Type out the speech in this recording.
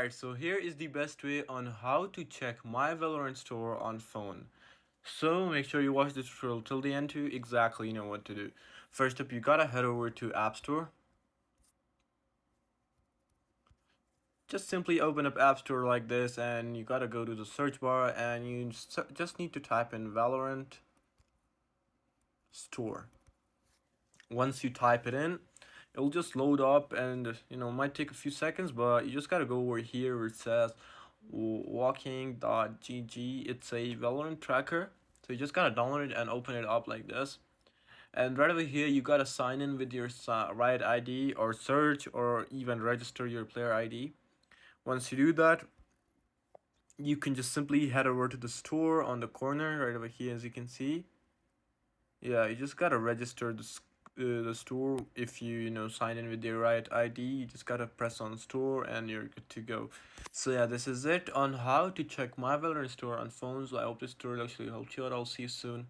Alright, so here is the best way on how to check my Valorant store on phone. So make sure you watch this tutorial till the end to exactly know what to do. First up, you gotta head over to App Store. Just simply open up App Store like this and you gotta go to the search bar and you just need to type in Valorant store. Once you type it in, it'll just load up and might take a few seconds, but you just gotta go over here where it says walking.gg. It's a Valorant tracker, so you just gotta download it and open it up like this. And right over here you gotta sign in with your Riot ID or search or even register your player ID. Once you do that, you can just simply head over to the store on the corner right over here, as you can see. Yeah, you just gotta register the store. If you sign in with your Riot ID, you just gotta press on store and you're good to go. So yeah, this is it on how to check my Valorant store on phones. I hope this tutorial actually helped you out. I'll see you soon.